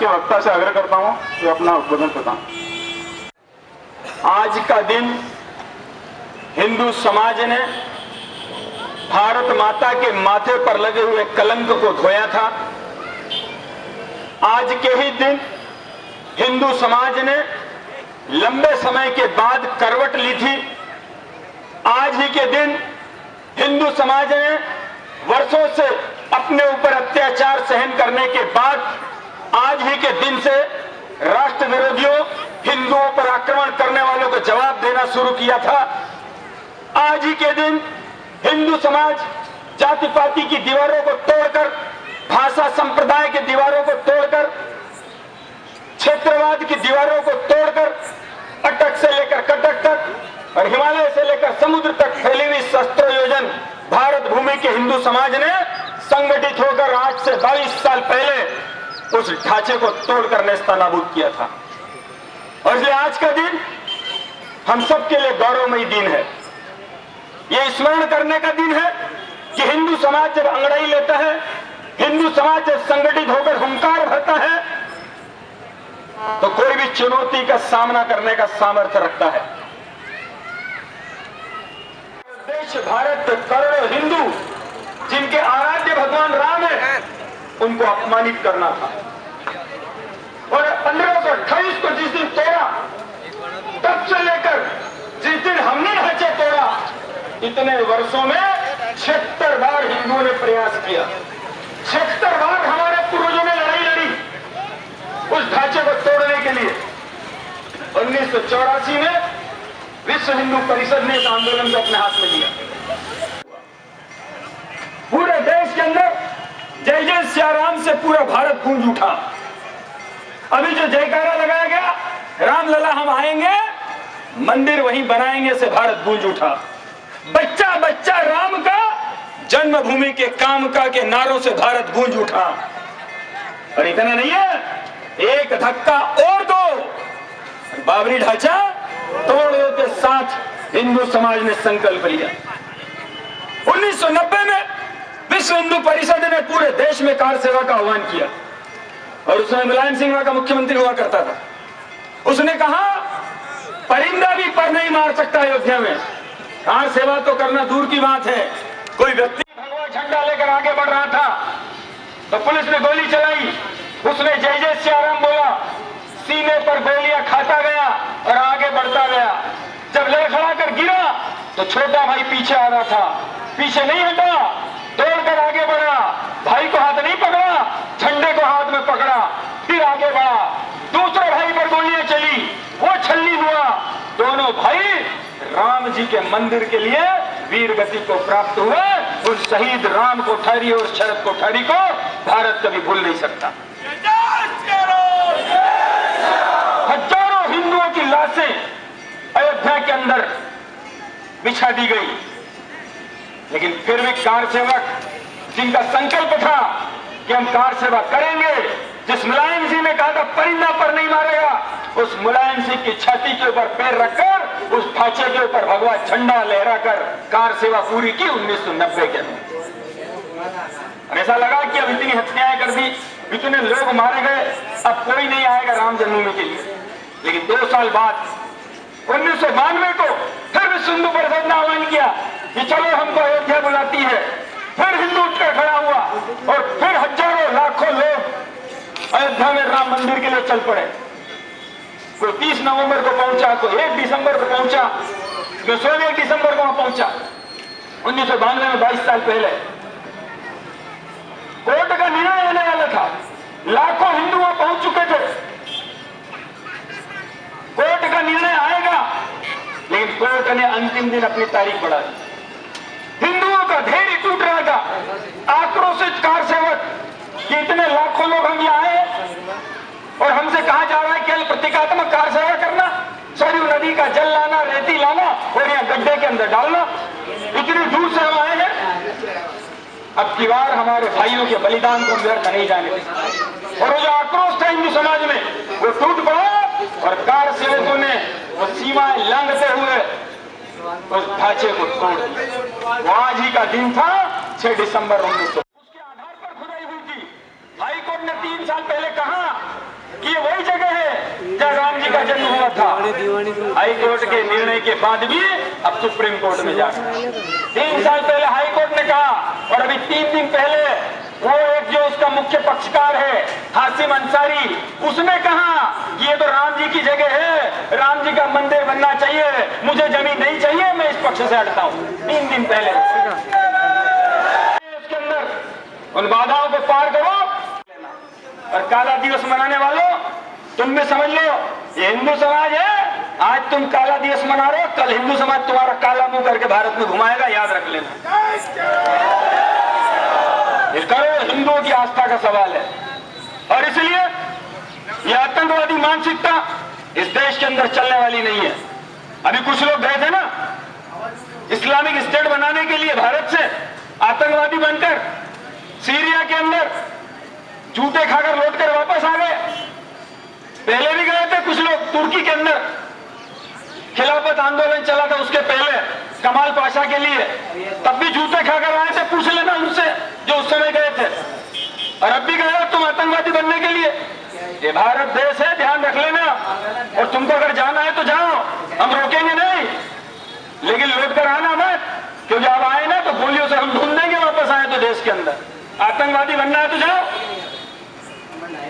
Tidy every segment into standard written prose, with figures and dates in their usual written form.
वक्ता से आग्रह करता हूं कि अपना उद्बोधन बताएं। आज का दिन हिंदू समाज ने भारत माता के माथे पर लगे हुए कलंक को धोया था। आज के ही दिन हिंदू समाज ने लंबे समय के बाद करवट ली थी। आज ही के दिन हिंदू समाज ने वर्षों से अपने ऊपर अत्याचार सहन करने के बाद आज ही के दिन से राष्ट्र विरोधियों, हिंदुओं पर आक्रमण करने वालों को जवाब देना शुरू किया था। आज ही के दिन हिंदू समाज जाति पाति की दीवारों को तोड़कर, भाषा संप्रदाय की दीवारों को तोड़कर, क्षेत्रवाद की दीवारों को तोड़कर, अटक से लेकर कटक तक और हिमालय से लेकर समुद्र तक फैली हुई शस्त्र योजन भारत भूमि के हिंदू समाज ने संगठित होकर आज से 22 साल पहले उस ढांचे को तोड़कर नेस्तनाबूद किया था। और इसलिए आज का दिन हम सबके लिए गौरवमयी दिन है। यह स्मरण करने का दिन है कि हिंदू समाज जब अंगड़ाई लेता है, हिंदू समाज जब संगठित होकर हुंकार भरता है, तो कोई भी चुनौती का सामना करने का सामर्थ्य रखता है। देश भारत करोड़ों हिंदू जिनके आराध्य भगवान राम है, उनको अपमानित करना था। और 1528 को जिस दिन तोड़ा, तब से लेकर जिस दिन हमने ढांचे तोड़ा, इतने वर्षों में 76 बार हिंदुओं ने प्रयास किया। 76 बार हमारे पूर्वजों ने लड़ाई लड़ी उस ढांचे को तोड़ने के लिए। 1984 में विश्व हिंदू परिषद ने इस आंदोलन को अपने हाथ में लिया। पूरे देश के अंदर जय जय सियाराम से पूरा भारत गूंज उठा। अभी जो जयकारा लगाया गया, रामलला हम आएंगे, मंदिर वहीं बनाएंगे से भारत गूंज उठा। बच्चा बच्चा राम का, जन्मभूमि के काम का के नारों से भारत गूंज उठा। और इतना नहीं है, एक धक्का और दो, बाबरी ढांचा तोड़ने के साथ हिंदू समाज ने संकल्प लिया। 1990 में विश्व हिंदू परिषद ने पूरे देश में कार सेवा का आह्वान किया और उसमें मुलायम सिंह वहां का मुख्यमंत्री हुआ करता था। उसने कहा परिंदा भी पर नहीं मार सकता अयोध्या में, कार सेवा तो करना दूर की बात है। कोई व्यक्ति भगवा झंडा लेकर आगे बढ़ रहा था तो पुलिस ने गोली चलाई, उसने जय जय सियाराम बोला, सीने पर गोलियां खाता गया और आगे बढ़ता गया। जब लड़खड़ा कर गिरा तो छोटा भाई पीछे आ रहा था, पीछे नहीं हटा, दौड़कर आगे बढ़ा, भाई को हाथ नहीं पकड़ा, झंडे को हाथ में पकड़ा, फिर आगे बढ़ा। दूसरे भाई पर गोलियां चली, वो छल्ली हुआ। दोनों भाई राम जी के मंदिर के लिए वीर गति को प्राप्त हुए। उस शहीद राम कोठारी और शरद कोठारी को भारत कभी भूल नहीं सकता। हजारों हिंदुओं की लाशें अयोध्या के अंदर बिछा दी गई, लेकिन फिर भी कार सेवक जिनका संकल्प था कि हम कार सेवा करेंगे, जिस मुलायम सिंह ने कहा था परिंदा पर नहीं मारेगा, उस मुलायम सिंह की छाती के ऊपर पैर रखकर उस ढांचे के ऊपर भगवा झंडा लहराकर कार सेवा पूरी की 1990 के अंदर। ऐसा लगा कि अब इतनी हत्याएं कर दी, इतने लोग मारे गए, अब कोई नहीं आएगा राम जन्मभूमि के लिए। लेकिन 2 साल बाद 1992 को फिर विश्व हिंदू परिषद ने आह्वान किया कि चलो हमको अयोध्या बुलाती है। फिर हिंदू उठकर खड़ा हुआ और फिर हजारों लाखों लोग अयोध्या में राम मंदिर के लिए चल पड़े। कोई 30 नवंबर को पहुंचा, कोई 1 दिसंबर को पहुंचा, कोई 16 दिसंबर को वहां पहुंचा। 1992 में 22 साल पहले कोर्ट का निर्णय आने वाला था, लाखों हिंदू वहां पहुंच चुके थे। कोर्ट का निर्णय आएगा, लेकिन कोर्ट ने अंतिम दिन अपनी तारीख बढ़ा दी। हिंदुओं का धैर्य टूट रहा था। आक्रोशित कार सेवक कि इतने लाखों लोग हम यहाँ आए और हमसे कहा जा रहा है केवल प्रतीकात्मक कार सेवा करना, सरयू नदी का जल लाना, रेती लाना और यहाँ गड्ढे के अंदर डालना। इतनी दूर से हम आए हैं। अब की बार हमारे भाइयों के बलिदान को व्यर्थ नहीं जाने दें। और वो जो आक्रोश था हिंदू समाज में वो टूट पड़ा और कार सेवकों ने वो सीमाएं लांघते हुए उस ढांचे को तोड़ दिया। वो आज ही का दिन था 6 दिसंबर 1900। उसके आधार पर खुदाई हुई थी। हाई कोर्ट ने 3 साल पहले कहा कि ये वही जगह है जहाँ राम जी का जन्म हुआ था। हाई कोर्ट के निर्णय के बाद भी अब सुप्रीम कोर्ट में जा 3 साल पहले हाई कोर्ट ने कहा और अभी 3 दिन पहले वो एक जो उसका मुख्य पक्षकार है हासिम अंसारी, उसने कहा कि ये तो राम जी की जगह है, राम जी का मंदिर बनना चाहिए, मुझे जमीन नहीं चाहिए, मैं इस पक्ष से हटता हूँ। 3 दिन पहले इसके अंदर उन बाधाओं को पार करो। और काला दिवस मनाने वालों, तुम भी समझ लो ये हिंदू समाज है। आज तुम काला दिवस मना रहे हो, कल हिंदू समाज तुम्हारा काला मुंह करके भारत में घुमाएगा, याद रख लेना। ये करो, हिंदुओं की आस्था का सवाल है। और इसलिए ये आतंकवादी मानसिकता इस देश के अंदर चलने वाली नहीं है। अभी कुछ लोग गए थे ना इस्लामिक स्टेट बनाने के लिए भारत से आतंकवादी बनकर सीरिया के अंदर जूते खाकर लौटकर वापस आ गए। पहले भी गए थे कुछ लोग तुर्की के अंदर, खिलाफत आंदोलन चला था उसके पहले कमाल पाशा के लिए, तब भी जूते खाकर आए थे। पूछ लेना उनसे जो उस समय गए थे। और अब भी गए हो तुम आतंकवादी बनने के लिए। ये भारत देश है, ध्यान रख लेना। और तुमको अगर जाना है तो जाओ, हम रोकेंगे नहीं, लेकिन लौट कर आना मत, क्योंकि अब आए ना तो गोलियों से हम ढूंढ देंगे। वापस आए तो देश के अंदर आतंकवादी बनना है तो जाओ,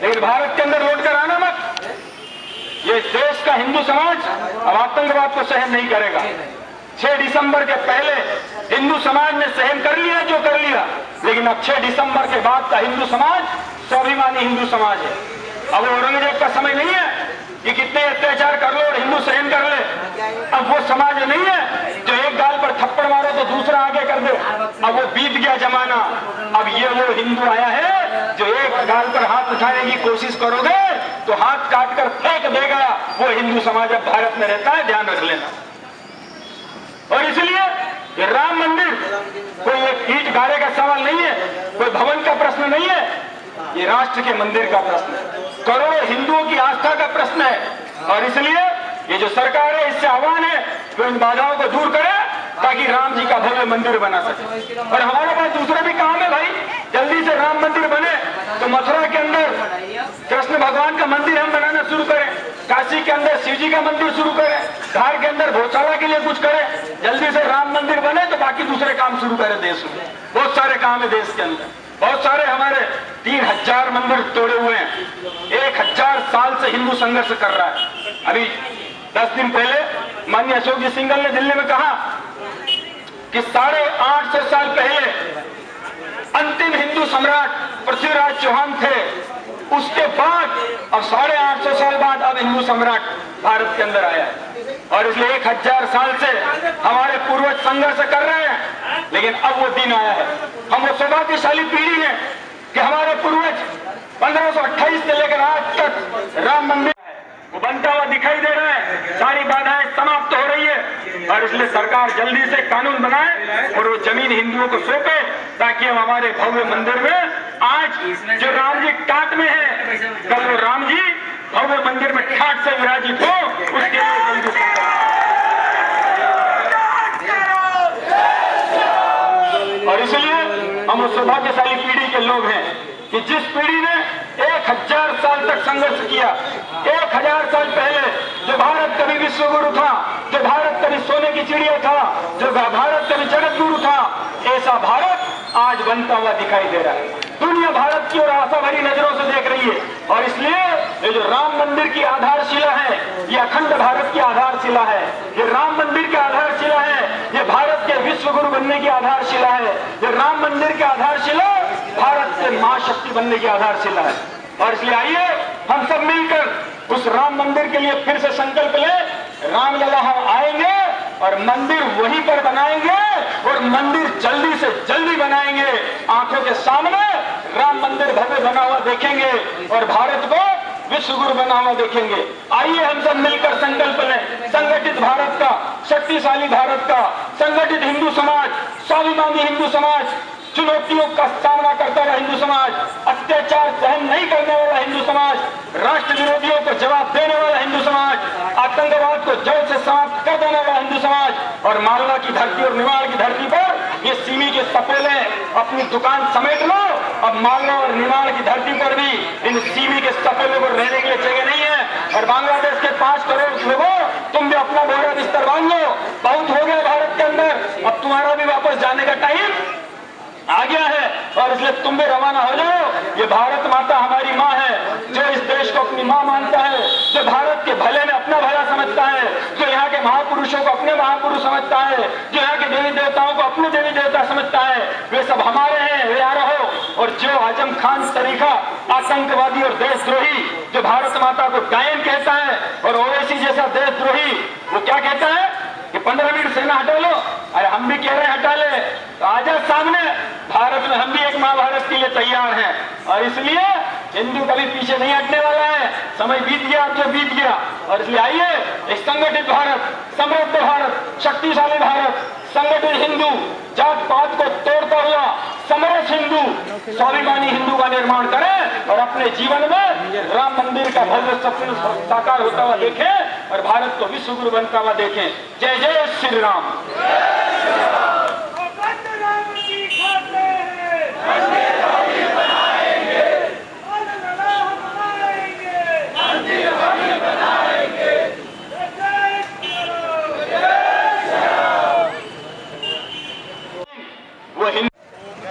लेकिन भारत के अंदर लौट कर आना मत। ये देश का हिंदू समाज अब आतंकवाद को सहन नहीं करेगा। 6 दिसंबर के पहले हिंदू समाज ने सहन कर लिया जो कर लिया, लेकिन अब 6 दिसंबर के बाद का हिंदू समाज स्वाभिमानी हिंदू समाज है। अब औरंगजेब का समय नहीं है कि कितने अत्याचार कर लो और हिंदू सहन कर ले। अब वो समाज नहीं है जो एक गाल पर थप्पड़ मारो तो दूसरा आगे कर दे। अब वो बीत गया जमाना। अब ये वो हिंदू आया है जो एक गाल पर हाथ उठाने की कोशिश करोगे तो हाथ काट कर फेंक देगा। वो हिंदू समाज अब भारत में रहता है, ध्यान रख लेना। और इसलिए ये राम मंदिर कोई एक ईंट गाड़े का सवाल नहीं है, कोई भवन का प्रश्न नहीं है, ये राष्ट्र के मंदिर का प्रश्न है, करोड़ों हिंदुओं की आस्था का प्रश्न है। और इसलिए ये जो सरकार है इससे आह्वान है कि इन बाधाओं को दूर करे ताकि राम जी का भव्य मंदिर बना सके। और हमारे पास दूसरा भी काम है भाई, जल्दी से राम मंदिर बने तो मथुरा के अंदर कृष्ण भगवान का मंदिर हम बनाना शुरू करें, काशी के अंदर शिव जी का मंदिर शुरू करें, धार के अंदर गौशाला के लिए कुछ करें। जल्दी से राम मंदिर बने तो बाकी दूसरे काम शुरू करें। देश में बहुत सारे काम है, देश के अंदर बहुत सारे। हमारे 3000 मंदिर तोड़े हुए हैं। 1000 साल से हिंदू संघर्ष कर रहा है। अभी 10 दिन पहले माननीय अशोक जी सिंघल ने दिल्ली में कहा कि 850 साल पहले अंतिम हिंदू सम्राट पृथ्वीराज चौहान थे, उसके बाद अब 850 साल बाद अब हिंदू सम्राट भारत के अंदर आया है। और इसलिए 1000 साल से हमारे पूर्वज संघर्ष कर रहे हैं, लेकिन अब वो दिन आया है। हम वो सौभाग्यशाली पीढ़ी है कि हमारे पूर्वज 1528 से लेकर आज तक राम मंदिर वो बनता हुआ दिखाई दे रहा है। सारी बाधाएं समाप्त हो रही है। और इसलिए सरकार जल्दी से कानून बनाए और वो जमीन हिंदुओं को सौंपे ताकि हम हमारे भव्य मंदिर में, आज जो राम जी टाट में है, कल वो राम जी भव्य मंदिर में ठाट से विराजित हो, उसके लिए जल्दी से। और इसलिए हम उस सौभाग्यशाली पीढ़ी के लोग हैं कि जिस पीढ़ी ने 1000 साल तक संघर्ष किया। 1000 साल पहले जो भारत कभी विश्वगुरु था, जो भारत कभी सोने की चिड़िया था, जो भारत कभी जगत गुरु था, ऐसा भारत आज बनता हुआ दिखाई दे रहा है। दुनिया भारत की ओर आशा भरी नजरों से देख रही है। और इसलिए ये जो राम मंदिर की आधारशिला है, ये अखंड भारत की आधारशिला है। ये राम मंदिर की आधारशिला है, ये भारत के विश्वगुरु बनने की आधारशिला है। ये राम मंदिर की आधारशिला भारत के महाशक्ति बनने की आधारशिला है। और इसलिए आइए हम सब मिलकर उस राम मंदिर के लिए फिर से संकल्प लें। रामलला हम आएंगे और मंदिर वहीं पर बनाएंगे, और मंदिर जल्दी से जल्दी बनाएंगे। आंखों के सामने राम मंदिर भव्य बना हुआ देखेंगे और भारत को विश्व गुरु बना हुआ देखेंगे। आइए हम सब मिलकर संकल्प लें, संगठित भारत का, शक्तिशाली भारत का, संगठित हिंदू समाज, स्वाभिमानी हिंदू समाज, चुनौतियों का सामना करता हुआ हिंदू समाज, अत्याचार सहन नहीं करने वाला हिंदू समाज, राष्ट्र विरोधियों को जवाब देने वाला हिंदू समाज, आतंकवाद को जड़ से समाप्त कर देने वाला हिंदू समाज। और मालवा की धरती और निमाड़ की धरती पर ये सीमी के सपेले अपनी दुकान समेट लो। अब मालवा और निमाड़ की धरती पर भी इन सीमी के सपेले को रहने के लिए जगह नहीं है। और बांग्लादेश के 5 करोड़ लोगों, तुम भी अपना बोरा बिस्तर बांध लो, बहुत हो गया भारत के अंदर, अब तुम्हारा भी वापस जाने का टाइम आ गया है। और इसलिए तुम भी रवाना हो जाओ। ये भारत माता हमारी माँ है, जो इस देश को अपनी माँ मानता है, जो भारत के भले में अपना भला समझता है, जो यहाँ के महापुरुषों को अपने महापुरुष समझता है, जो यहाँ के देवी देवताओं को अपने देवी देवता समझता है, वे सब हमारे हैं, वे आ रहो। और जो आजम खान तरीका आतंकवादी और देशद्रोही जो भारत माता को गायन कहता है, और ओवैसी जैसा देशद्रोही वो क्या कहता है कि 15 मिनट सेना हटा लो। अरे हम भी कह रहे हैं हटा ले, तो आजा सामने, भारत में हम भी एक महाभारत के लिए तैयार हैं। और इसलिए हिंदू कभी पीछे नहीं हटने वाला है। समय बीत गया, अब जो बीत गया। और इसलिए आइए एक संगठित भारत, समृद्ध भारत, शक्तिशाली भारत, संगठित हिंदू, जात पात को तोड़ता हुआ समरस हिंदू, स्वाभिमानी हिंदू का निर्माण करें और अपने जीवन में राम मंदिर का भव्य सपना साकार होता हुआ देखें और भारत को विश्व गुरु बनता हुआ देखें। जय जय श्री राम।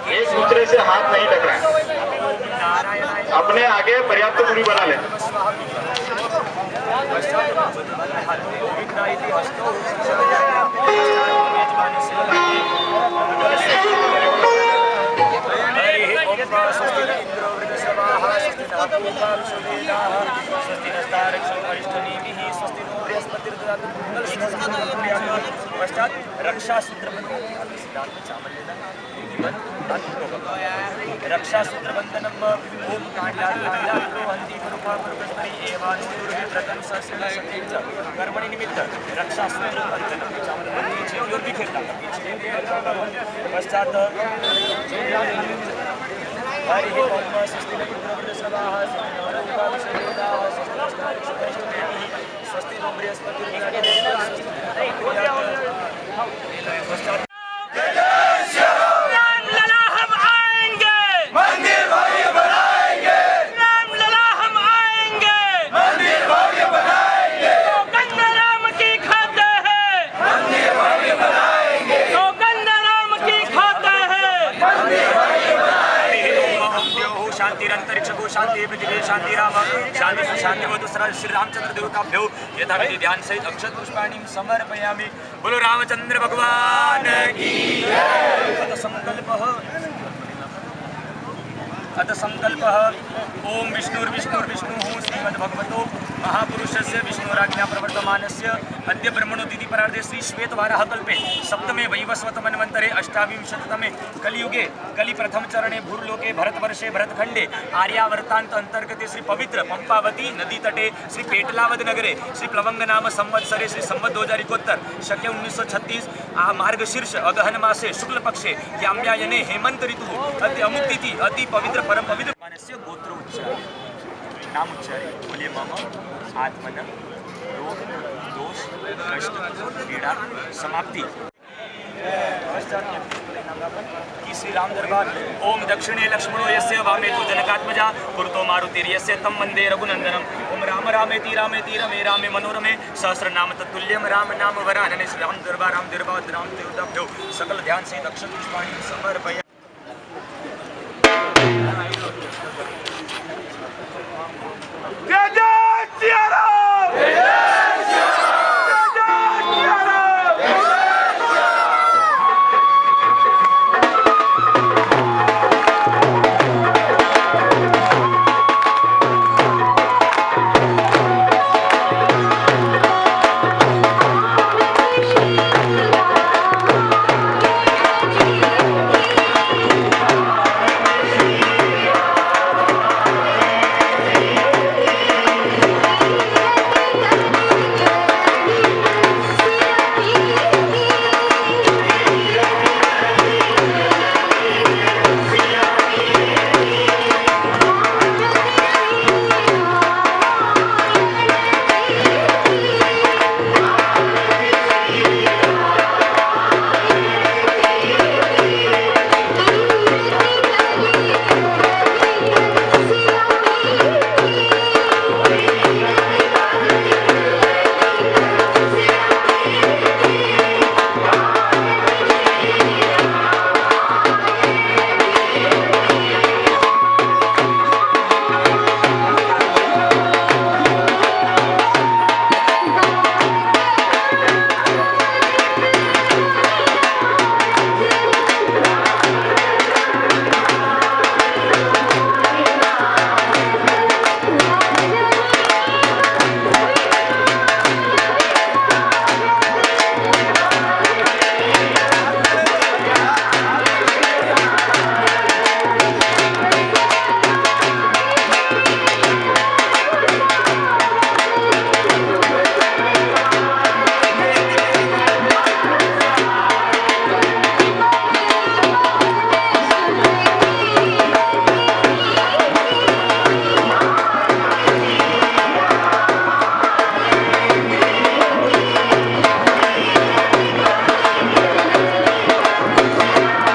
एक दूसरे से हाथ नहीं टकराएं, अपने आगे पर्याप्त दूरी बना लें। रक्षा सूत्र बंधनम ओम कर्मणि निमित्त रक्षा सूत्र पश्चात शांतिरंतरिक्ष को शांति पृथ्वी शांति राम शांति शांति हो दूसरा श्री रामचंद्र देव का भ्यो यथा विधि ध्यान सहित अक्षत पुष्पाणि समर्पयामि। बोलो रामचंद्र भगवान की जय। अथ संकल्प ओम विष्णुर्विष्णुर्विष्णु श्रीमद्भगवतो महापुरुषस्य विष्णुराज्ञा प्रवर्तमानस्य अद्य ब्रह्मणो तिथि परार्धे श्री श्वेतवाराह कल्पे सप्तमे वैवस्वत मन्वन्तरे अष्टाविंशततमे कलियुगे कलि प्रथम चरणे भूर्लोके भरतवर्षे भरतखंडे आर्यावर्तांत अंतर्गते श्री पवित्र पंपावती नदी तटे श्री पेटलावद नगरे श्री प्लवंग नाम संवत्सरे श्री संवत 2071 शके 1936 मार्गशीर्ष अगहन मासे शुक्ल पक्षे याम्यायने हेमंत ऋतु अति अमुक तिथि अति पवित्र परम पवित्र मानस्य गोत्र उच्चारण नाम उच्चारे बोलिए मम आत्मन रोग दोष कष्ट पीड़ा समाप्ति। की श्री राम दरबार ओम दक्षिणे लक्ष्मणो यस्य वामे तु जनकात्मजा पुरतो मारुतिर्यस्य तम वंदे रघुनंदनम। ओम राम रामेति रामेति रमे रामे मनोरमे सहस्रनाम तत्तुल्यम राम नाम वरानने। श्री राम दरबार राम देवताभ्यो सकल ध्यान सहित अक्षत पुष्पाणि समर्पयामि।